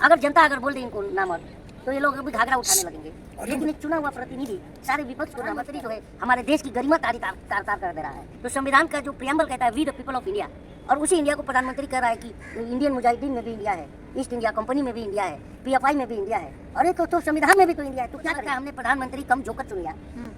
अगर जनता अगर बोल दे इनको नामर्द तो ये लोग अभी घाघरा उठाने लगेंगे। लेकिन एक चुना हुआ प्रतिनिधि सारे विपक्ष को नामर्दी जो है हमारे देश की गरिमा तार कर दे रहा है। तो संविधान का जो प्रियम्बल कहता है we the people of India, और उसी इंडिया को प्रधानमंत्री कह रहा है कि इंडियन मुजाहिदीन में भी इंडिया है, ईस्ट इंडिया कंपनी में भी इंडिया है, पीएफआई में भी इंडिया है। अरे तो संविधान में भी तो इंडिया है। तो क्या करता है, हमने प्रधानमंत्री कम जोकर चुन लिया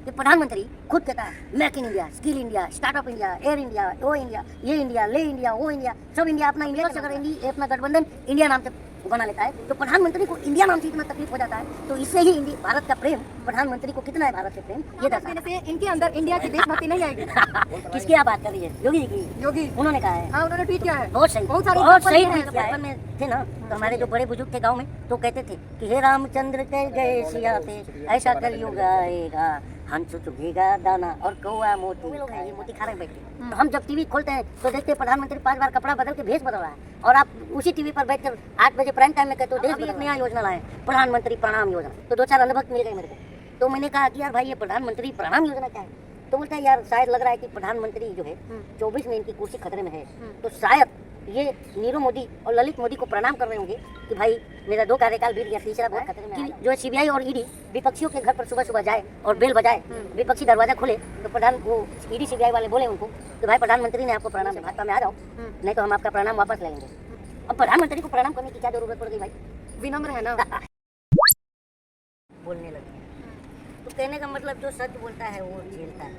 कि प्रधानमंत्री खुद कहता है make in India, skill India, startup India, air India, वो इंडिया, ये इंडिया, ले इंडिया, वो इंडिया, सब इंडिया अपना इंडिया। अगर अपना गठबंधन इंडिया नाम से बना लेता है तो प्रधानमंत्री को इंडिया नाम से इतना तकलीफ हो जाता है। तो इससे ही भारत का प्रेम प्रधानमंत्री को कितना है, भारत से प्रेम ये दर्शाने से इनके अंदर इंडिया की देशभक्ति नहीं आएगी। किसकी आप बात कर रही है? योगी जी की। योगी उन्होंने कहा है, हाँ उन्होंने ट्वीट किया है, बहुत सही, बहुत सही ट्वीट किया है। में थे ना तो हमारे जो बड़े बुजुर्ग थे गाँव में तो कहते थे कि हे रामचंद्र कह गए सिया पे ऐसा कलयुग आएगा, हंस चुगेगा दाना और कौआ मोती खाएगी। मोती खा रहे बैठे। तो हम जब टीवी खोलते हैं तो देखते हैं प्रधानमंत्री 5 बार कपड़ा बदल के भेष बदल रहा है, और आप उसी टीवी पर बैठकर 8 बजे प्राइम टाइम में कहते हो देश भी एक नया योजना लाए, प्रधानमंत्री प्रणाम योजना। तो 2-4 अनुभव मिल गए मेरे को। तो मैंने कहा कि यार भाई ये प्रधानमंत्री प्रणाम योजना क्या है? तो बोलता है यार शायद लग रहा है कि प्रधानमंत्री जो है 24 में इनकी कुर्सी खतरे में है, तो शायद ये नीरव मोदी और ललित मोदी को प्रणाम कर रहे होंगे कि भाई मेरा 2 कार्यकाल बीत गया, तीसरा बहुत खतरे में है। जो सीबीआई और ईडी विपक्षियों के घर पर सुबह सुबह जाए और बेल बजाए, विपक्षी दरवाजा खोले तो प्रधान वो ईडी सीबीआई वाले बोले उनको कि भाई प्रधानमंत्री ने आपको प्रणाम, भाजपा में आ जाओ नहीं तो हम आपका प्रणाम वापस लेंगे। अब प्रधानमंत्री को प्रणाम करने की क्या जरूरत पड़ गई भाई? विनम्र है ना। बोलने लगे तो कहने का मतलब जो सच बोलता है वो झेलता है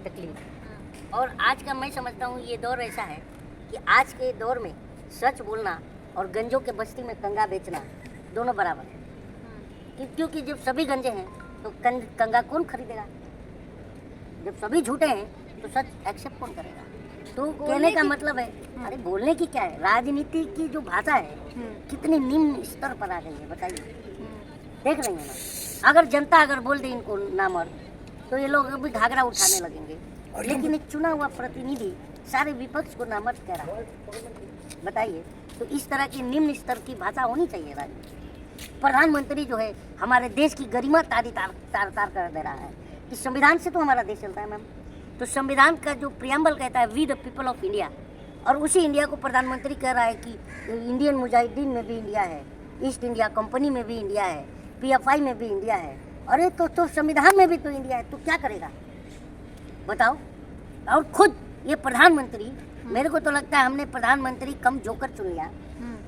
तकलीफ। और आज का मैं समझता हूँ ये दौर ऐसा है कि आज के दौर में सच बोलना और गंजों के बस्ती में कंगा बेचना दोनों बराबर है। क्योंकि जब सभी गंजे हैं तो कंगा कौन खरीदेगा? जब सभी झूठे हैं तो सच एक्सेप्ट कौन करेगा? तो कहने का मतलब है, अरे बोलने की क्या है, राजनीति की जो भाषा है कितनी निम्न स्तर पर आ गई है बताइए। देख रही है ना, अगर जनता अगर बोल दे इनको नामर्द तो ये लोग अभी घाघरा उठाने लगेंगे। लेकिन एक चुना हुआ प्रतिनिधि सारे विपक्ष को नामर्द कह रहा है, बताइए। तो इस तरह की निम्न स्तर की भाषा होनी चाहिए राजनीति। प्रधानमंत्री जो है हमारे देश की गरिमा तार कर दे रहा है कि संविधान से तो हमारा देश चलता है मैम। तो संविधान का जो प्रियम्बल कहता है we the people of India, और उसी इंडिया को प्रधानमंत्री कह रहा है कि इंडियन मुजाहिदीन में भी इंडिया है, ईस्ट इंडिया कंपनी में भी इंडिया है, पीएफआई में भी इंडिया है। अरे तो संविधान में भी तो इंडिया है, तो क्या करेगा बताओ? और खुद ये प्रधानमंत्री, मेरे को तो लगता है हमने प्रधानमंत्री कम जोकर चुन लिया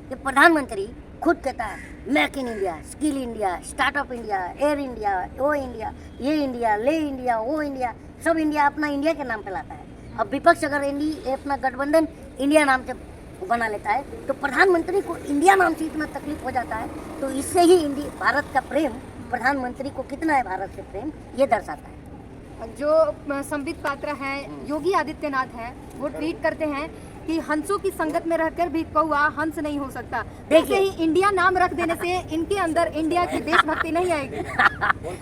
कि प्रधानमंत्री खुद कहता है make in India, skill India, startup India, air India, वो इंडिया, ये इंडिया, ले इंडिया, वो इंडिया, सब इंडिया अपना इंडिया के नाम पे लाता है। अब विपक्ष अगर अपना गठबंधन इंडिया नाम से बना लेता है तो प्रधानमंत्री को इंडिया नाम से इतना तकलीफ हो जाता है। तो इससे ही भारत का प्रेम प्रधानमंत्री को कितना है, भारत से प्रेम ये दर्शाता है। जो संबित पात्र हैं योगी आदित्यनाथ हैं, वो ट्वीट करते हैं कि हंसों की संगत में रहकर भी कौआ हंस नहीं हो सकता। देखिए ही इंडिया नाम रख देने से इनके अंदर इंडिया की देशभक्ति नहीं आएगी।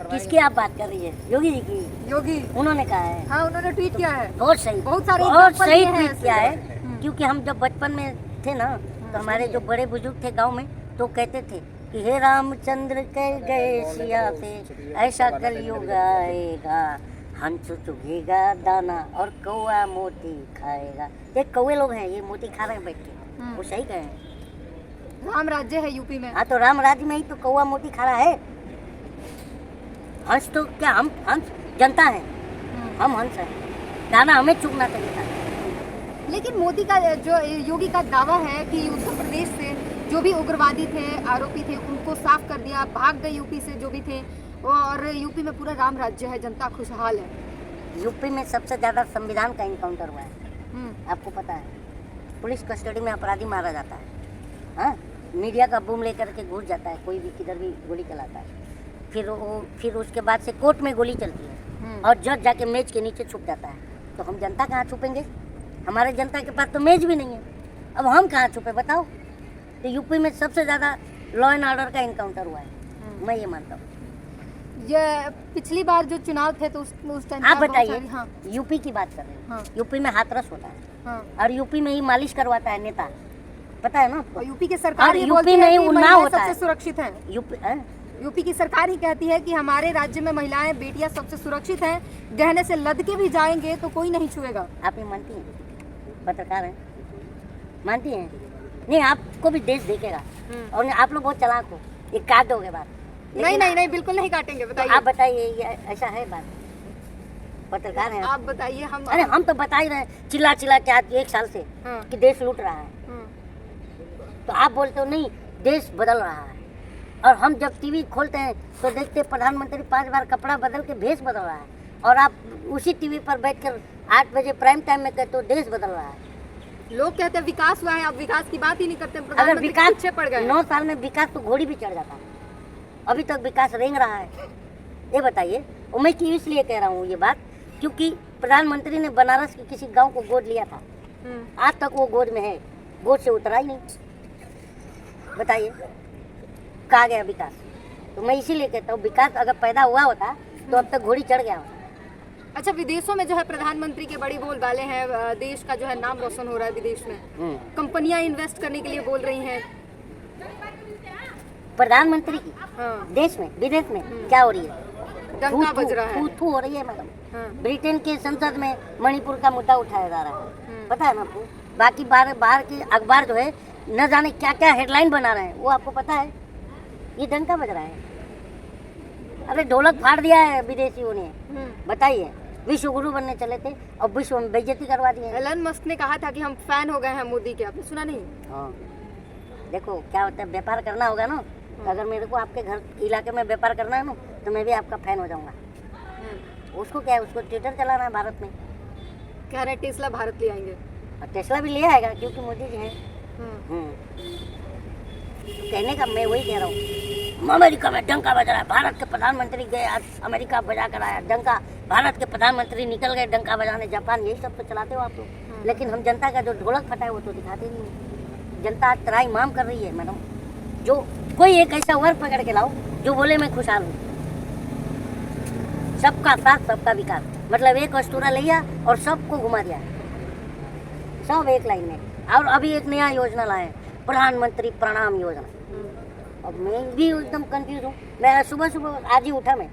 किसकी आप बात कर रही है? योगी जी की। योगी उन्होंने कहा है, हाँ उन्होंने ट्वीट किया है, बहुत सही, बहुत सारे सही ट्वीट किया है। क्योंकि हम जब बचपन में थे ना तो हमारे जो बड़े बुजुर्ग थे गाँव में तो कहते थे कि हे रामचंद्र कह गए सिया पे ऐसा कलयुग आएगा, हंस चुगेगा दाना और कौआ मोती खाएगा। एक कौए लोग हैं ये मोती खा रहे हैं बैठ के, वो सही कहे हैं। राम राज्य है यूपी में। हाँ तो राम राज्य में ही तो कौआ मोती खा रहा है। हंस तो क्या हम हंस जनता है, हम हंस हैं, दाना हमें चुगना चाहिए था। लेकिन मोदी का जो योगी का दावा है कि उत्तर प्रदेश से जो भी उग्रवादी थे, आरोपी थे, उनको साफ कर दिया, भाग गए यूपी से जो भी थे, और यूपी में पूरा राम राज्य है, जनता खुशहाल है। यूपी में सबसे ज्यादा संविधान का इनकाउंटर हुआ है, आपको पता है। पुलिस कस्टडी में अपराधी मारा जाता है, हाँ मीडिया का बूम लेकर के घुस जाता है, कोई भी किधर भी गोली चलाता है। फिर उसके बाद से कोर्ट में गोली चलती है और जज जाके मेज के नीचे छुप जाता है। तो हम जनता कहाँ छुपेंगे? हमारे जनता के पास तो मेज भी नहीं है, अब हम कहाँ छुपे बताओ? तो यूपी में सबसे ज्यादा लॉ एंड ऑर्डर का इनकाउंटर हुआ है, मैं ये मानता हूँ। ये पिछली बार जो चुनाव थे तो उस टाइम आप बताइए। हाँ। यूपी की बात कर रहे हैं, हाँ। यूपी में हाथरस होता है, हाँ। और यूपी में ही मालिश करवाता है नेता, पता है ना आपको? यूपी के सरकार ये यूपी बोलती में है ही कि उन्नाव महिलाएं होता सबसे है। सुरक्षित हैं। यूपी की सरकार ही कहती है कि हमारे राज्य में महिलाएं, बेटियां सबसे सुरक्षित हैं, गहने से लद के भी जाएंगे तो कोई नहीं छुएगा। आप ये मानती हैं? पत्रकार हैं, मानती हैं? नहीं, आपको भी देश देखेगा। और आप लोग बहुत चालाक हो, ये काट दोगे बात। नहीं नहीं नहीं, बिल्कुल नहीं काटेंगे, बताइए। आप बताइए, ये ऐसा है बात? पत्रकार हैं आप बताइए। अरे हम तो बता ही रहे हैं चिल्ला चिल्ला के आज 1 साल से कि देश लूट रहा है, तो आप बोलते हो नहीं देश बदल रहा है। और हम जब टीवी खोलते हैं तो देखते हैं प्रधानमंत्री 5 बार कपड़ा बदल के भेष बदल रहा है, और आप उसी टीवी पर बैठकर 8 बजे प्राइम टाइम में कहते हो देश बदल रहा है। लोग कहते हैं विकास हुआ है, अब विकास की बात ही नहीं करते। अगर विकास पीछे पड़ गए 9 साल में विकास तो घोड़ी भी चढ़ जाता है, अभी तक विकास रेंग रहा है। ये बताइए। और मैं क्यों इसलिए कह रहा हूँ ये बात, क्योंकि प्रधानमंत्री ने बनारस के किसी गांव को गोद लिया था, आज तक वो गोद में है, गोद से उतरा ही नहीं। बताइए कहाँ गया विकास? तो मैं इसीलिए कहता हूँ विकास अगर पैदा हुआ होता तो अब तक घोड़ी चढ़ गया होता। अच्छा, विदेशों में जो है प्रधानमंत्री के बड़ी बोलबाले हैं, देश का जो है नाम रोशन हो रहा है विदेश में, कंपनियां इन्वेस्ट करने के लिए बोल रही हैं। प्रधानमंत्री की देश में विदेश में क्या हो रही है? डंका बज रहा है, थू हो रही है मैडम। ब्रिटेन के संसद में मणिपुर का मुद्दा उठाया जा रहा है, पता है ना आपको? बाकी बाहर के अखबार जो है न जाने क्या क्या हेडलाइन बना रहे हैं, वो आपको पता है? ये डंका बज रहा है। अरे ढोलक फाड़ दिया है विदेशियों ने। बताइए, विश्व गुरु बनने चले थे और विश्व में बेइज्जती करवा दी है। एलन मस्क ने कहा था कि हम फैन हो गए हैं मोदी के, आपने सुना नहीं? हाँ, देखो क्या होता है, व्यापार करना होगा ना, तो अगर मेरे को आपके घर इलाके में व्यापार करना है ना, तो मैं भी आपका फैन हो जाऊंगा। उसको क्या है, उसको ट्विटर चलाना है भारत में। कह रहे टेस्ला भारत ले आएंगे, और टेस्ला भी ले आएगा क्योंकि मोदी जी हैं। कहने का मैं वही कह रहा हूँ, अमेरिका में डंका बज रहा है, भारत के प्रधानमंत्री गए आज अमेरिका बजा कर आया डंका, भारत के प्रधानमंत्री निकल गए डंका बजाने जापान, यही सब तो चलाते हो आप लोग। लेकिन हम जनता का जो ढोलक फटा है वो तो दिखाते नहीं है। जनता आज त्राही माम कर रही है मैडम। जो कोई एक ऐसा वर्ग पकड़ के लाओ जो बोले मैं खुशहाल हूँ। सबका साथ सबका विकास, मतलब एक अस्तूरा लिया और सबको घुमा दिया, सब एक लाइन में। और अभी एक नया योजना लाए, प्रधानमंत्री प्रणाम योजना। अब मैं भी एकदम कंफ्यूज हूँ। मैं सुबह सुबह आज ही उठा मैं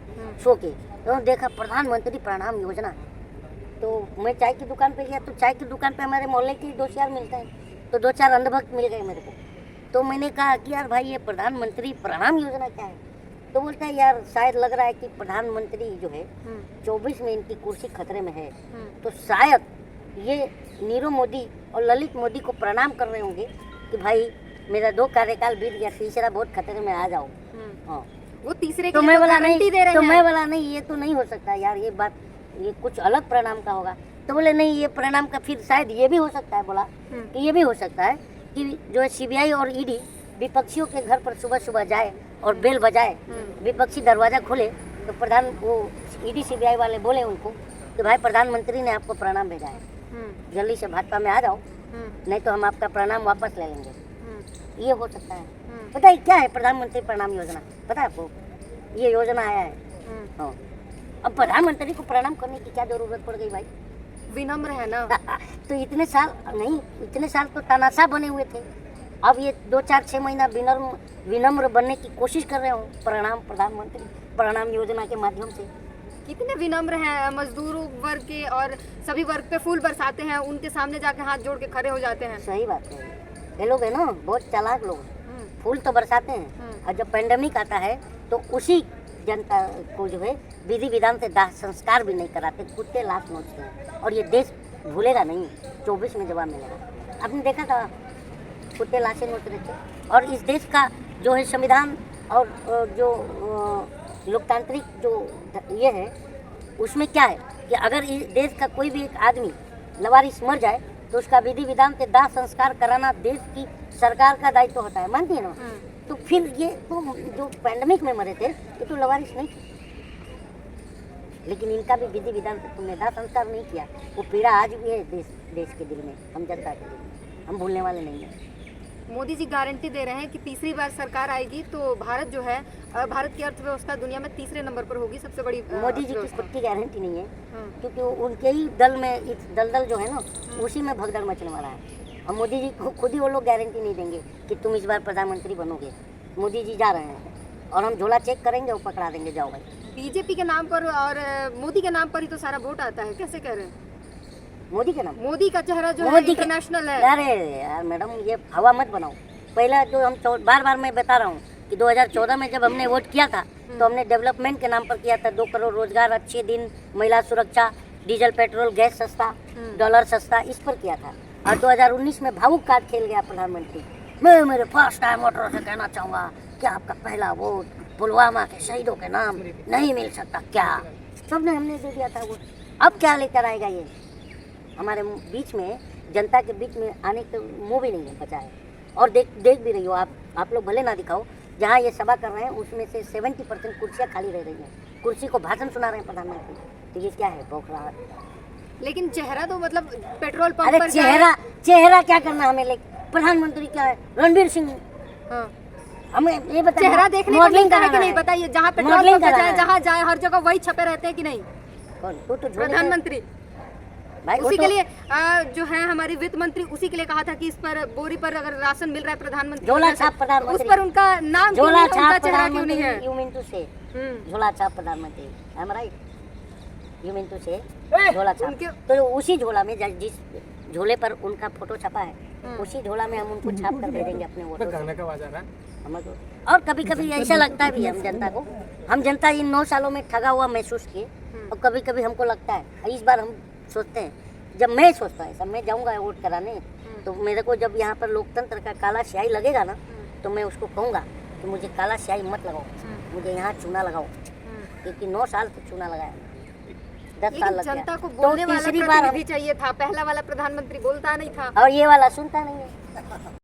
सो के, तो देखा प्रधानमंत्री प्रणाम योजना। तो मैं चाय की दुकान पे गया, तो चाय की दुकान पे हमारे मोहल्ले के 2-4 मिलते हैं, तो 2-4 अंधभक्त मिल गए मेरे को। तो मैंने कहा कि यार भाई ये प्रधानमंत्री प्रणाम योजना क्या है? तो बोलता है यार शायद लग रहा है कि प्रधानमंत्री जो है 24 में इनकी कुर्सी खतरे में है, तो शायद ये नीरव मोदी और ललित मोदी को प्रणाम कर रहे होंगे कि भाई मेरा 2 कार्यकाल बीत गया, तीसरा बहुत खतरे में आ जाओ। हाँ, वो तीसरे तो मैं बोला नहीं, तो मैं बोला नहीं ये तो नहीं हो सकता यार, ये बात ये कुछ अलग प्रणाम का होगा। तो बोले नहीं ये प्रणाम का फिर शायद ये भी हो सकता है। बोला कि ये भी हो सकता है कि जो है सीबीआई और ईडी विपक्षियों के घर पर सुबह सुबह जाए और बेल बजाए, विपक्षी दरवाजा खोले, तो प्रधान वो ईडी सीबीआई वाले बोले उनको कि भाई प्रधानमंत्री ने आपको प्रणाम भेजा है, जल्दी से भाजपा में आ जाओ, नहीं तो हम आपका प्रणाम वापस ले लेंगे। ये हो सकता है। पता है क्या है प्रधानमंत्री प्रणाम योजना? पता है आपको? ये योजना आया है। हाँ, अब प्रधानमंत्री को प्रणाम करने की क्या जरूरत पड़ गई भाई? विनम्र है ना। तो इतने साल तो तानाशाह बने हुए थे, अब ये 2-4-6 महीना विनम्र बनने की कोशिश कर रहे हो प्रणाम प्रधानमंत्री प्रणाम योजना के माध्यम से। कितने विनम्र हैं, मजदूर वर्ग के और सभी वर्ग पे फूल बरसाते हैं, उनके सामने जाके हाथ जोड़ के खड़े हो जाते हैं। सही बात है, ये लोग है ना बहुत चालाक लोग, फूल तो बरसाते हैं, और जब पेंडेमिक आता है तो उसी जनता को जो है विधि विधान से दाह संस्कार भी नहीं कराते, कुत्ते लाश नोचते हैं। और ये देश भूलेगा नहीं, 24 में जवाब मिलेगा। आपने देखा था कुत्ते लाशें नोच रहे थे। और इस देश का जो है संविधान और जो लोकतांत्रिक जो ये है, उसमें क्या है कि अगर इस देश का कोई भी एक आदमी लवारिस मर जाए तो उसका विधि विधान से दाह संस्कार कराना देश की सरकार का दायित्व होता है, मानती है ना? तो फिर ये तो जो पैंडेमिक में मरे थे ये तो लवारिस नहीं थे, लेकिन इनका भी विधि विधान से तुमने दाह संस्कार नहीं किया। वो पीड़ा आज भी है देश के दिल में, हम जनता के दिल में, हम भूलने वाले नहीं हैं। मोदी जी गारंटी दे रहे हैं कि तीसरी बार सरकार आएगी तो भारत जो है, भारत की अर्थव्यवस्था दुनिया में तीसरे नंबर पर होगी, सबसे बड़ी। मोदी जी की खुद की गारंटी नहीं है, क्योंकि उनके ही दल में इस दलदल जो है ना उसी में भगदड़ मचने वाला है। और मोदी जी को खुद ही वो लोग गारंटी नहीं देंगे कि तुम इस बार प्रधानमंत्री बनोगे। मोदी जी जा रहे हैं और हम झोला चेक करेंगे, वो पकड़ा देंगे, जाओ भाई। बीजेपी के नाम पर और मोदी के नाम पर ही तो सारा वोट आता है, कैसे कह रहे हैं? मोदी के नाम। मोदी का चेहरा जो है मोदी के- इंटरनेशनल है। अरे यार मैडम, ये हवा मत बनाओ। पहला जो हम बार बार मैं बता रहा हूँ कि 2014 में जब हमने वोट किया था तो हमने डेवलपमेंट के नाम पर किया था। 2 करोड़ रोजगार, अच्छे दिन, महिला सुरक्षा, डीजल पेट्रोल गैस सस्ता, डॉलर सस्ता, इस पर किया था। और 2019 में भावुक कार्ड खेल गया प्रधानमंत्री। मैं मेरे फर्स्ट टाइम वोटरों से कहना चाहूँगा कि आपका पहला वोट पुलवामा के शहीदों के नाम नहीं मिल सकता क्या? सबने हमने दे दिया था वोट। अब क्या लेकर आएगा ये? हमारे बीच में, जनता के बीच में आने के मुँह भी नहीं बचा है। और देख भी रही हो आप लोग भले ना दिखाओ, जहाँ ये सभा कर रहे हैं उसमें से 70% कुर्सियाँ खाली रह रही हैं। कुर्सी को भाषण सुना रहे हैं प्रधानमंत्री। तो ये क्या है, बौखलाहट। लेकिन चेहरा तो मतलब पेट्रोल पंप अरे पर चेहरा क्या करना हमें? प्रधानमंत्री क्या है? रणवीर सिंह। हाँ। हमें ये बताइए, चेहरा देखने को मॉडलिंग मिलता है कि कराना नहीं? है। बताइए, जहाँ पेट्रोल मॉडलिंग पंप पे कराना जाए, है। जहाँ जाए हर जगह वही छपे रहते हैं कि नहीं? कौन? तू तो झोले में- प्रधानमंत्री भाई वो उसी तो- के लिए जो है हमारी वित्त मंत्री, उसी के लिए कहा था कि इस पर बोरी पर अगर राशन मिल रहा है प्रधानमंत्री झोला योजना से, छाप प्रधानमंत्री। उस पर उनका नाम क्यों झोला नहीं है, उनका छाप चेहरा क्यों नहीं है? प्रधानमंत्री। यू मीन टू से झोला छाप प्रधानमंत्री, I am right? You mean to say झोला छाप। उनके- तो उसी झोला में जिस झोले पर उनका फोटो छपा है, उसी झोला में हम उनको छाप कर दे देंगे अपने वोटों से। हमको और कभी कभी ऐसा लगता है भी हम जनता को, हम जनता इन 9 सालों में ठगा हुआ महसूस किए। और कभी कभी हमको लगता है, इस बार हम सोचते हैं, जब मैं सोचता है, सब मैं जाऊंगा वोट कराने, तो मेरे को जब यहाँ पर लोकतंत्र का काला स्याही लगेगा ना, तो मैं उसको कहूँगा कि मुझे काला स्याही मत लगाओ, मुझे यहाँ चूना लगाओ। क्योंकि 9 साल से चूना लगाया, 10 साल लेकिन लग जनता गया। को तो बोलने वाला तीसरी बार प्रतिनिधि चाहिए था, पहला वाला प्रधानमंत्री बोलता नहीं था। और ये वाला सुनता नहीं है।